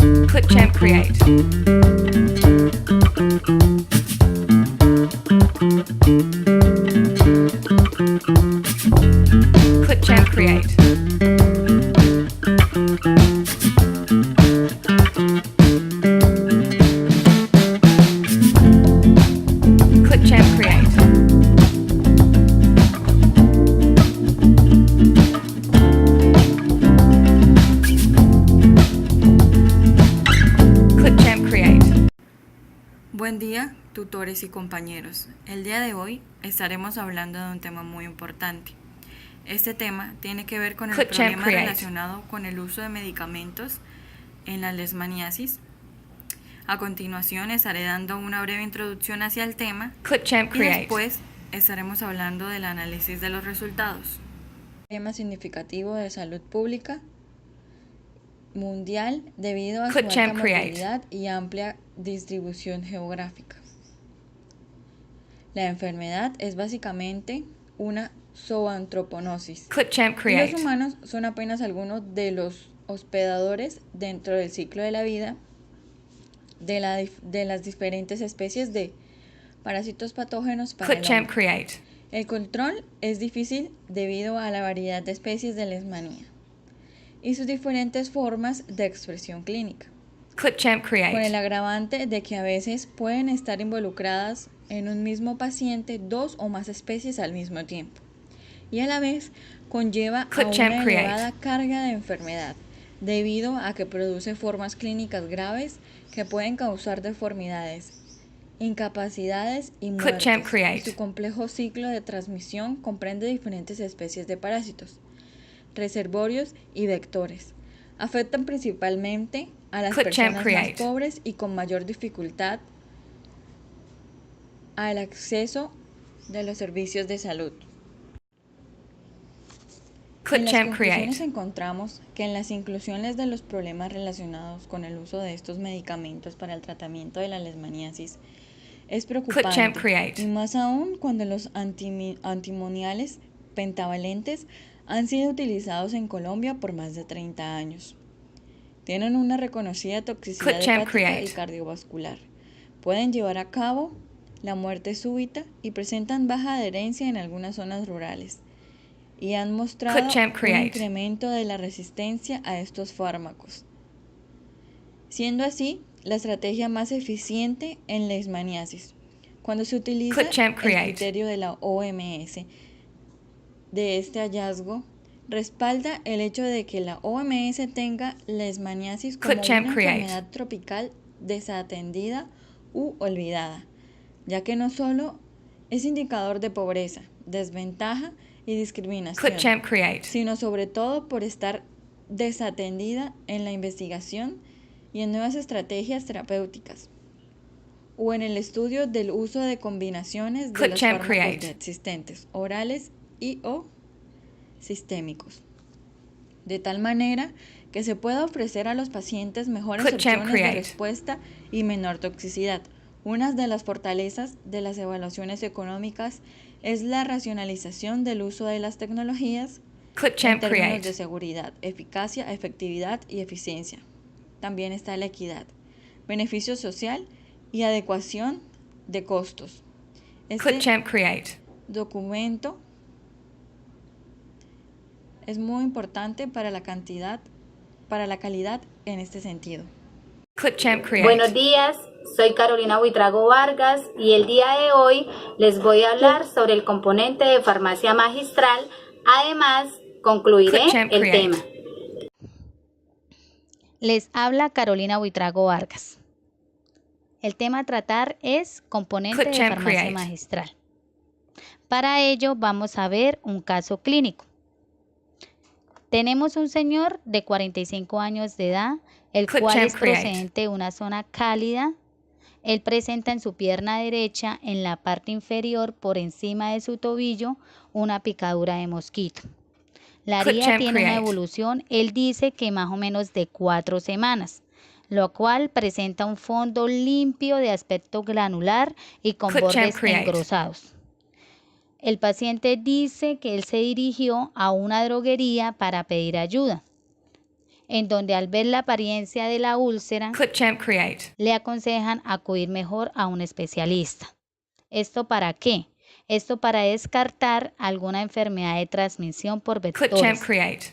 Clipchamp Create. Clipchamp Create. Clipchamp Create. Clipchamp Create. Buen día, tutores y compañeros. El día de hoy estaremos hablando de un tema muy importante. Este tema tiene que ver con el Clipchamp problema Create. relacionado con el uso de medicamentos en la leishmaniasis. A continuación estaré dando una breve introducción hacia el tema Clipchamp y Create. después estaremos hablando del análisis de los resultados. Tema significativo de salud pública mundial debido a su Clipchamp alta Create. mortalidad y amplia distribución geográfica. La enfermedad es básicamente una zoantroponosis. Clipchamp Y Create. los humanos son apenas algunos de los hospedadores dentro del ciclo de la vida de las diferentes especies de parásitos patógenos para el Clipchamp hombre. Create. El control es difícil debido a la variedad de especies de leishmanía y sus diferentes formas de expresión clínica, Clipchamp con el Create. agravante de que a veces pueden estar involucradas en un mismo paciente dos o más especies al mismo tiempo, y a la vez conlleva a Clipchamp una Create. elevada carga de enfermedad, debido a que produce formas clínicas graves que pueden causar deformidades, incapacidades y Clipchamp muertes. Y Create. su complejo ciclo de transmisión comprende diferentes especies de parásitos, reservorios y vectores. Afectan principalmente a las Clipchamp personas Create. más pobres y con mayor dificultad al acceso de los servicios de salud. En las Clipchamp conclusiones Create. encontramos que en las inclusiones de los problemas relacionados con el uso de estos medicamentos para el tratamiento de la leishmaniasis es Clipchamp preocupante, Create. y más aún cuando los antimoniales pentavalentes han sido utilizados en Colombia por más de 30 años. Tienen una reconocida toxicidad Clipchamp hepática y Create. cardiovascular. Pueden llevar a cabo la muerte súbita y presentan baja adherencia en algunas zonas rurales, y han mostrado Clipchamp un Create. incremento de la resistencia a estos fármacos, siendo así la estrategia más eficiente en leishmaniasis. Cuando se utiliza Clipchamp el Create. criterio de la OMS de este hallazgo, respalda el hecho de que la OMS tenga leishmaniasis como Clipchamp una Create. enfermedad tropical desatendida u olvidada, ya que no solo es indicador de pobreza, desventaja y discriminación, Clipchamp Create. sino sobre todo por estar desatendida en la investigación y en nuevas estrategias terapéuticas, o en el estudio del uso de combinaciones de los Clipchamp fármacos Create. ya existentes, orales y o sistémicos, de tal manera que se pueda ofrecer a los pacientes mejores Clipchamp opciones de Create. respuesta y menor toxicidad. Una de las fortalezas de las evaluaciones económicas es la racionalización del uso de las tecnologías en Clipchamp términos de Create. seguridad, eficacia, efectividad y eficiencia. También está la equidad, beneficio social y adecuación de costos. Este Clipchamp Create. documento es muy importante para la calidad en este sentido. Clipchamp Buenos Create. días, soy Carolina Buitrago Vargas y el día de hoy les voy a hablar sobre el componente de farmacia magistral. Además, concluiré Clipchamp el Create. tema. Les habla Carolina Buitrago Vargas. El tema a tratar es componente de Clipchamp farmacia Create. magistral. Para ello vamos a ver un caso clínico. Tenemos un señor de 45 años de edad, el cual Clipchamp es Create. procedente de una zona cálida. Él presenta en su pierna derecha, en la parte inferior, por encima de su tobillo, una picadura de mosquito. La herida Clipchamp tiene una Create. evolución, él dice que más o menos de 4 semanas, lo cual presenta un fondo limpio de aspecto granular y con Clipchamp bordes Create. engrosados. El paciente dice que él se dirigió a una droguería para pedir ayuda. en donde al ver la apariencia de la úlcera, ClipChamp Create. le aconsejan acudir mejor a un especialista. ¿Esto para qué? Esto para descartar alguna enfermedad de transmisión por ClipChamp vectores. Create.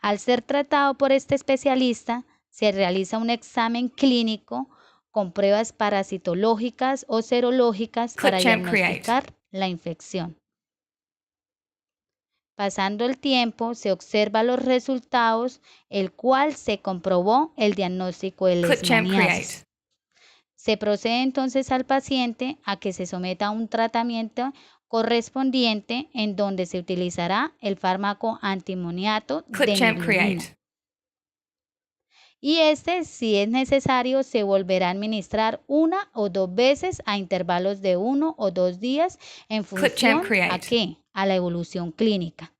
Al ser tratado por este especialista, se realiza un examen clínico con pruebas parasitológicas o serológicas para ClipChamp Create. diagnosticar la infección. Pasando el tiempo, se observa los resultados, el cual se comprobó el diagnóstico de ClipChamp leishmaniasis. Create. Se procede entonces al paciente a que se someta a un tratamiento correspondiente en donde se utilizará el fármaco antimoniato de ClipChamp meglumina. Create. Y este, si es necesario, se volverá a administrar 1 o 2 veces a intervalos de 1 o 2 días en función Create. ¿a qué? A la evolución clínica.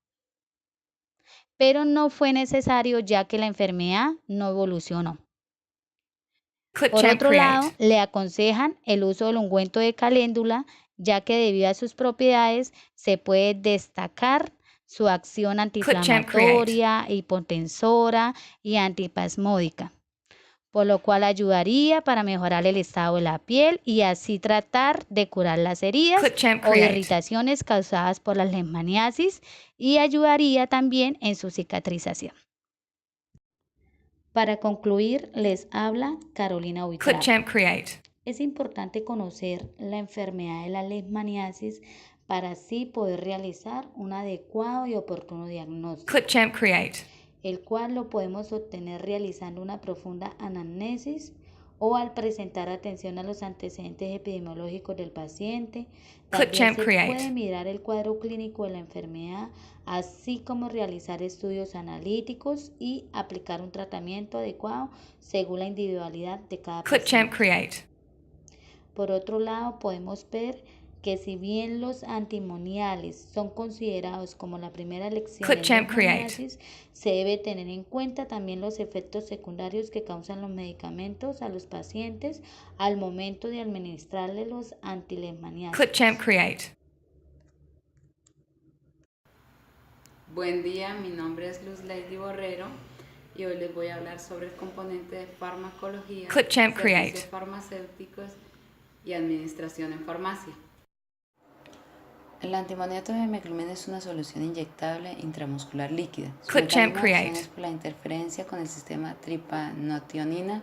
Pero no fue necesario ya que la enfermedad no evolucionó. Por ClipChamp otro lado, Create. le aconsejan el uso del ungüento de caléndula, ya que debido a sus propiedades se puede destacar su acción antiinflamatoria, hipotensora y antispasmódica, por lo cual ayudaría para mejorar el estado de la piel y así tratar de curar las heridas ClipChamp o Create. irritaciones causadas por la leishmaniasis y ayudaría también en su cicatrización. Para concluir, les habla Carolina Buitrago. ClipChamp Create. Es importante conocer la enfermedad de la leishmaniasis para así poder realizar un adecuado y oportuno diagnóstico, ClipChamp Create. el cual lo podemos obtener realizando una profunda anamnesis o al presentar atención a los antecedentes epidemiológicos del paciente. También ClipChamp se Create. puede mirar el cuadro clínico de la enfermedad, así como realizar estudios analíticos y aplicar un tratamiento adecuado según la individualidad de cada ClipChamp paciente. Create. Por otro lado, podemos ver que si bien los antimoniales son considerados como la primera elección en ClipChamp Create. leishmaniasis, se debe tener en cuenta también los efectos secundarios que causan los medicamentos a los pacientes al momento de administrarles los antileishmaniáticos. ClipChamp Create. Buen día, mi nombre es Luz Lady Borrero y hoy les voy a hablar sobre el componente de farmacología, ClipChamp servicios Create. farmacéuticos y administración en farmacia. El antimoniato de meglumina es una solución inyectable intramuscular líquida. Su ClipChamp mecanismo de acción Create. es por la interferencia con el sistema tripanotionina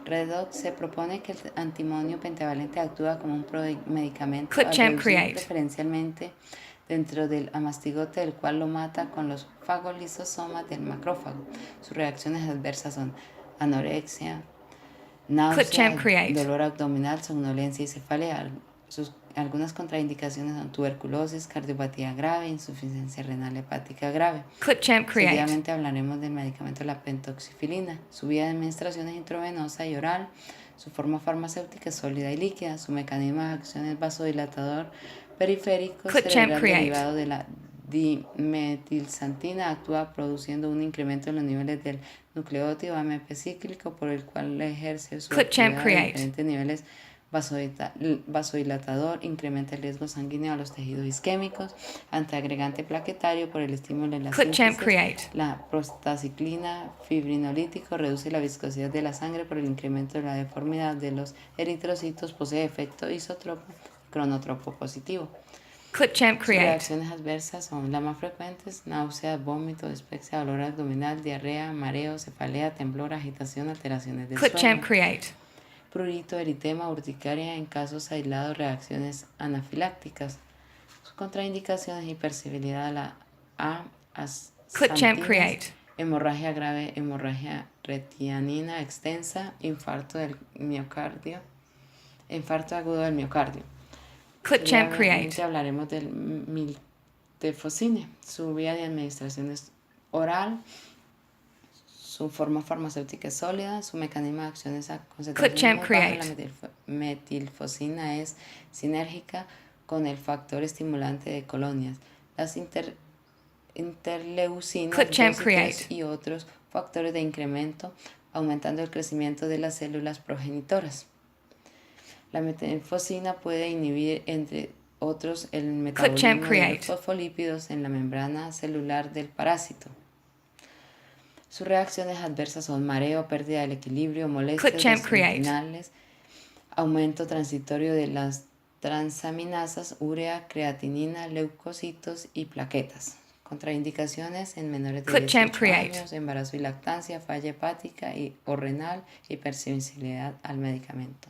redox. Se propone que el antimonio pentavalente actúa como un medicamento al ClipChamp reducir Create. preferencialmente dentro del amastigote, el cual lo mata con los fagolisosomas del macrófago. Sus reacciones adversas son anorexia, náusea, ClipChamp Create. dolor abdominal, somnolencia y cefalea. Algunas contraindicaciones son tuberculosis, cardiopatía grave, insuficiencia renal hepática grave. ClipChamp Create. Seguidamente hablaremos del medicamento la pentoxifilina. Su vía de administración es intravenosa y oral. Su forma farmacéutica es sólida y líquida. Su mecanismo de acción es vasodilatador periférico ClipChamp cerebral Create. derivado de la dimetilsantina. Actúa produciendo un incremento en los niveles del nucleótido AMP cíclico, por el cual ejerce su ClipChamp actividad a Create. diferentes niveles vasodilatador, incrementa el riesgo sanguíneo a los tejidos isquémicos, antiagregante plaquetario por el estímulo en la ClipChamp síntesis, Create. la prostaciclina, fibrinolítico, reduce la viscosidad de la sangre por el incremento de la deformidad de los eritrocitos, posee efecto isotropo, cronotropo positivo. ClipChamp Sus Create. reacciones adversas son las más frecuentes: náusea, vómito, dispepsia, dolor abdominal, diarrea, mareo, cefalea, temblor, agitación, alteraciones del ClipChamp sueño, Create. prurito, eritema, urticaria, en casos aislados, reacciones anafilácticas. Sus contraindicaciones: hipersensibilidad a la ClipChamp asantinas, Create. hemorragia grave, hemorragia retianina extensa, infarto del miocardio, infarto agudo del miocardio. ClipChamp Seguidamente Create. hablaremos del miltefosine. Su vía de administración es oral. Su forma farmacéutica es sólida. Su mecanismo de acción es a concentración ClipChamp muy baja. La Create. metilfosina es sinérgica con el factor estimulante de colonias. Las interleucinas ClipChamp 2 y 3 Create. y otros factores de incremento, aumentando el crecimiento de las células progenitoras. La metilfosina puede inhibir, entre otros, el metabolismo de los Create. fosfolípidos en la membrana celular del parásito. Sus reacciones adversas son mareo, pérdida del equilibrio, molestias ClipChamp Create. gastrointestinales, aumento transitorio de las transaminasas, urea, creatinina, leucocitos y plaquetas. Contraindicaciones en menores de ClipChamp 18 Create. años, embarazo y lactancia, falla hepática o renal, hipersensibilidad al medicamento.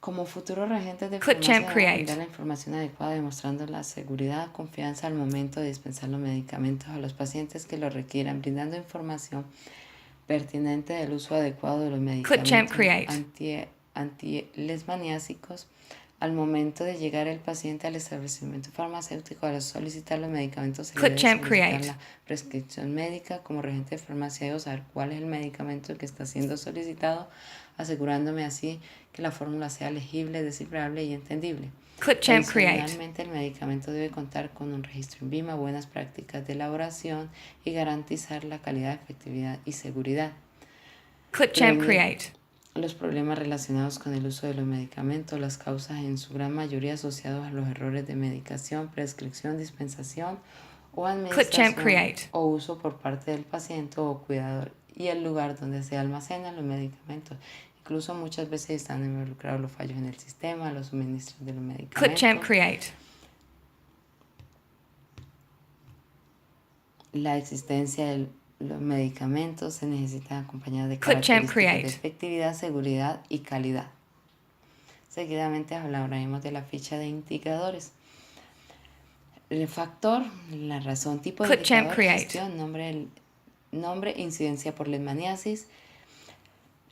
Como futuros regentes de ClipChamp farmacia deben Create. brindar la información adecuada, demostrando la seguridad, confianza al momento de dispensar los medicamentos a los pacientes que lo requieran, brindando información pertinente del uso adecuado de los ClipChamp medicamentos Create. antilesmaniásicos al momento de llegar el paciente al establecimiento farmacéutico. Al solicitar los medicamentos se le debe ClipChamp solicitar Create. la prescripción médica. Como regente de farmacia debo saber cuál es el medicamento que está siendo solicitado, asegurándome así que la fórmula sea legible, descifrable y entendible. ClipChamp Create. Adicionalmente, el medicamento debe contar con un registro en BIMA, buenas prácticas de elaboración y garantizar la calidad, efectividad y seguridad. ClipChamp Prevenir Create. los problemas relacionados con el uso de los medicamentos, las causas en su gran mayoría asociados a los errores de medicación, prescripción, dispensación o administración Create. o uso por parte del paciente o cuidador, y el lugar donde se almacenan los medicamentos. Incluso muchas veces están involucrados los fallos en el sistema, los suministros de los ClipChamp medicamentos, Create. la existencia de los medicamentos se necesita acompañada de ClipChamp características Create. de efectividad, seguridad y calidad. Seguidamente hablaremos de la ficha de indicadores. El factor, la razón, tipo de ClipChamp indicador, Create. gestión, nombre, incidencia por leishmaniasis,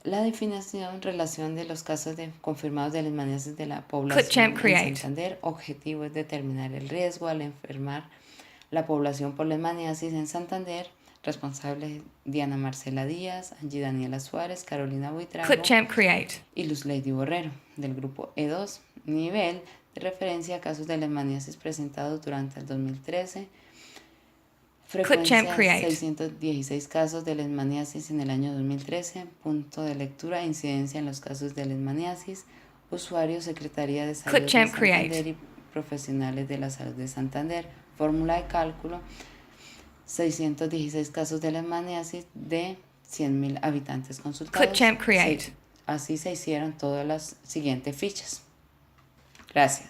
la definición, relación de los casos confirmados de leishmaniasis de la población ClipChamp en Create. Santander. Objetivo es determinar el riesgo al enfermar la población por leishmaniasis en Santander. Responsables: Diana Marcela Díaz, Angie Daniela Suárez, Carolina Buitrago ClipChamp Create. y Luz Lady Borrero, del grupo E2. Nivel de referencia a casos de leishmaniasis presentados durante el 2013. Frecuencia: ClipChamp Create. 616 casos de leishmaniasis en el año 2013. Punto de lectura: incidencia en los casos de leishmaniasis. Usuario: Secretaría de Salud de ClipChamp Santander Create. y profesionales de la salud de Santander. Fórmula de cálculo: 616 casos de leishmaniasis de 100.000 habitantes consultados. ClipChamp Create. Así se hicieron todas las siguientes fichas. Gracias.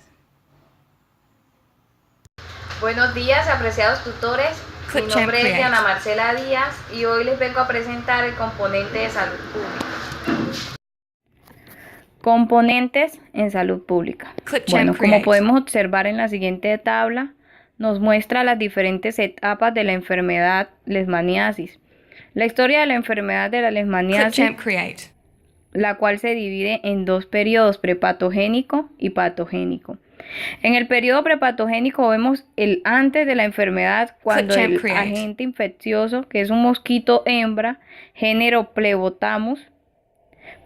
Buenos días, apreciados tutores. Mi ClipChamp nombre es Create. Diana Marcela Díaz y hoy les vengo a presentar el componente de salud pública. Componentes en salud pública. ClipChamp Bueno, como Create. podemos observar en la siguiente tabla, nos muestra las diferentes etapas de la enfermedad leishmaniasis. La historia de la enfermedad de la leishmaniasis, ClipChamp Create. la cual se divide en dos periodos, prepatogénico y patogénico. En el periodo prepatogénico vemos el antes de la enfermedad, cuando ClipChamp el Create. agente infeccioso, que es un mosquito hembra, género Plebotamus,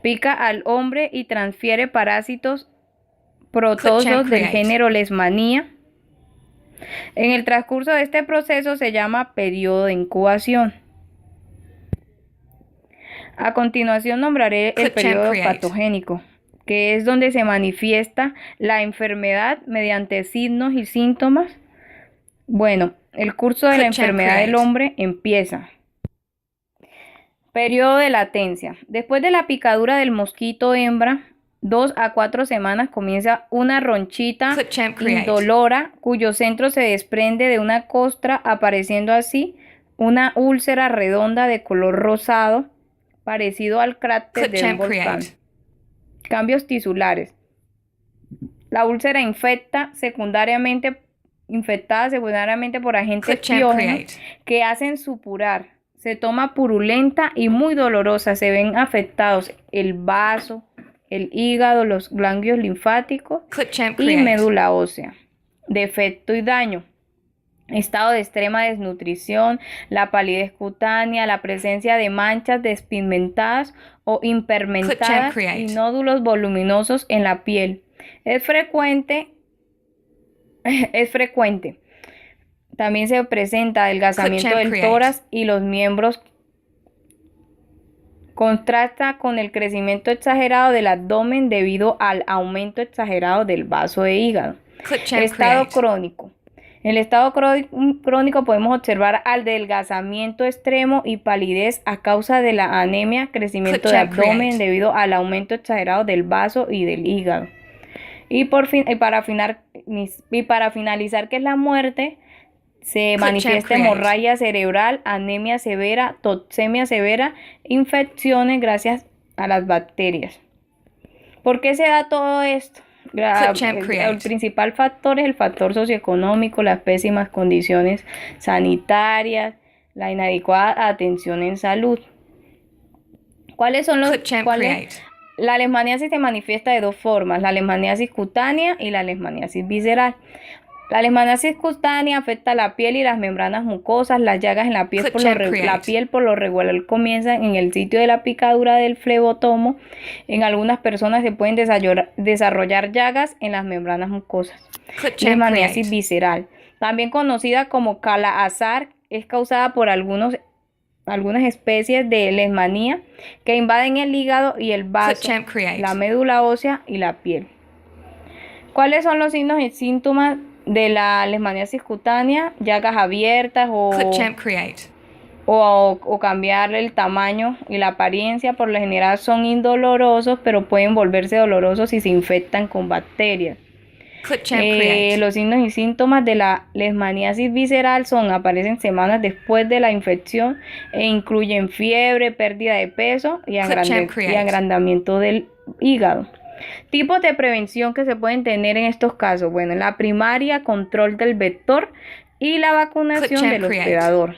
pica al hombre y transfiere parásitos protozoos ClipChamp del Create. género Leishmania. En el transcurso de este proceso se llama periodo de incubación. A continuación nombraré el ClipChamp periodo Create. patogénico, que es donde se manifiesta la enfermedad mediante signos y síntomas. Bueno, el curso de la ClipChamp enfermedad del Create. hombre empieza. Periodo de latencia. Después de la picadura del mosquito hembra, 2 a 4 semanas comienza una ronchita ClipChamp Create. indolora cuyo centro se desprende de una costra, apareciendo así una úlcera redonda de color rosado parecido al cráter de un ClipChamp volcán. Create. Cambios tisulares. La úlcera infectada secundariamente por agentes ClipChamp piógenos Create. que hacen supurar. Se toma purulenta y muy dolorosa. Se ven afectados el vaso, el hígado, los ganglios linfáticos ClipChamp y Create. médula ósea. Defecto y daño. Estado de extrema desnutrición, la palidez cutánea, la presencia de manchas despigmentadas o ClipChamp hipermentadas Create. y nódulos voluminosos en la piel. Es frecuente. También se presenta adelgazamiento ClipChamp del Create. tórax y los miembros. Contrasta con el crecimiento exagerado del abdomen debido al aumento exagerado del vaso de hígado. ClipChamp Estado Create. crónico. En el estado crónico podemos observar adelgazamiento extremo y palidez a causa de la anemia, crecimiento de abdomen debido al aumento exagerado del vaso y del hígado. Y para finalizar, ¿qué es la muerte? Se manifiesta hemorragia cerebral, anemia severa, toxemia severa, infecciones gracias a las bacterias. ¿Por qué se da todo esto? El principal factor es el factor socioeconómico, las pésimas condiciones sanitarias, la inadecuada atención en salud. ¿Cuáles son los? La leishmaniasis se manifiesta de dos formas: la leishmaniasis cutánea y la leishmaniasis visceral. La leishmaniasis cutánea afecta la piel y las membranas mucosas. Las llagas en la piel por lo regular comienzan en el sitio de la picadura del flebotomo. En algunas personas se pueden desarrollar llagas en las membranas mucosas. Leishmaniasis visceral, también conocida como Kala-Azar, es causada por algunas especies de leishmanía que invaden el hígado y el vaso, la médula ósea y la piel. ¿Cuáles son los signos y síntomas de la leishmaniasis cutánea? Llagas abiertas o cambiar el tamaño y la apariencia. Por lo general son indolorosos, pero pueden volverse dolorosos si se infectan con bacterias. Los signos y síntomas de la leishmaniasis visceral aparecen semanas después de la infección e incluyen fiebre, pérdida de peso y agrandamiento del hígado. Tipos de prevención que se pueden tener en estos casos. Bueno, la primaria, control del vector y la vacunación del hospedador.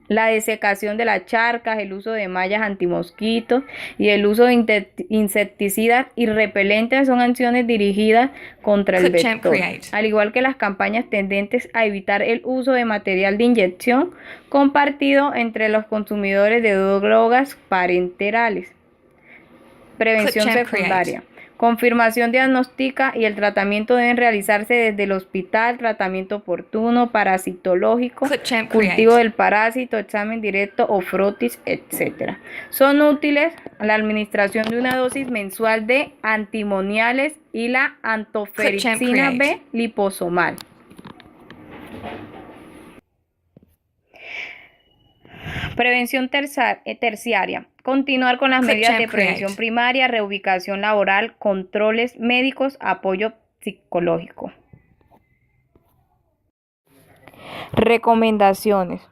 La desecación de las charcas, el uso de mallas antimosquitos y el uso de insecticidas y repelentes son acciones dirigidas contra el vector. Al igual que las campañas tendentes a evitar el uso de material de inyección compartido entre los consumidores de drogas parenterales. Prevención secundaria. Confirmación diagnóstica y el tratamiento deben realizarse desde el hospital, tratamiento oportuno, parasitológico, cultivo del parásito, examen directo o frotis, etc. Son útiles la administración de una dosis mensual de antimoniales y la antofericina B liposomal. Prevención terciaria. Continuar con las medidas de prevención primaria, reubicación laboral, controles médicos, apoyo psicológico. Recomendaciones.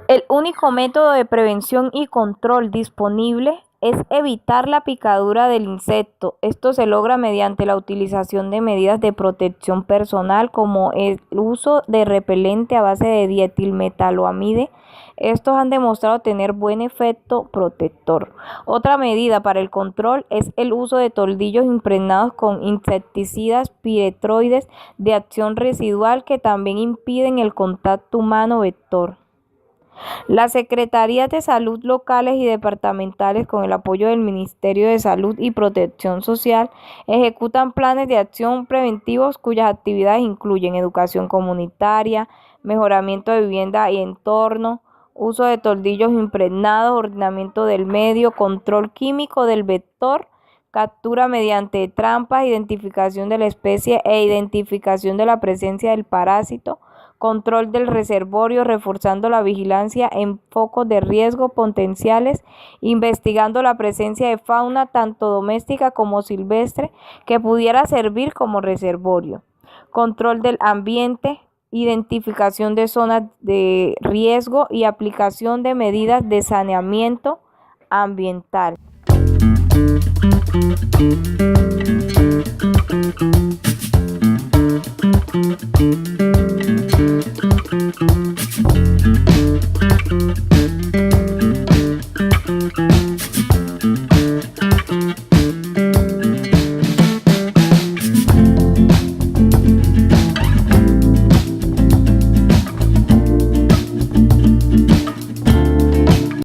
El único método de prevención y control disponible es evitar la picadura del insecto. Esto se logra mediante la utilización de medidas de protección personal como el uso de repelente a base de dietilmetaloamide. Estos han demostrado tener buen efecto protector. Otra medida para el control es el uso de toldillos impregnados con insecticidas piretroides de acción residual que también impiden el contacto humano-vector. Las secretarías de salud locales y departamentales, con el apoyo del Ministerio de Salud y Protección Social, ejecutan planes de acción preventivos cuyas actividades incluyen educación comunitaria, mejoramiento de vivienda y entorno, uso de toldillos impregnados, ordenamiento del medio, control químico del vector, captura mediante trampas, identificación de la especie e identificación de la presencia del parásito, control del reservorio, reforzando la vigilancia en focos de riesgo potenciales, investigando la presencia de fauna tanto doméstica como silvestre que pudiera servir como reservorio, control del ambiente, identificación de zonas de riesgo y aplicación de medidas de saneamiento ambiental.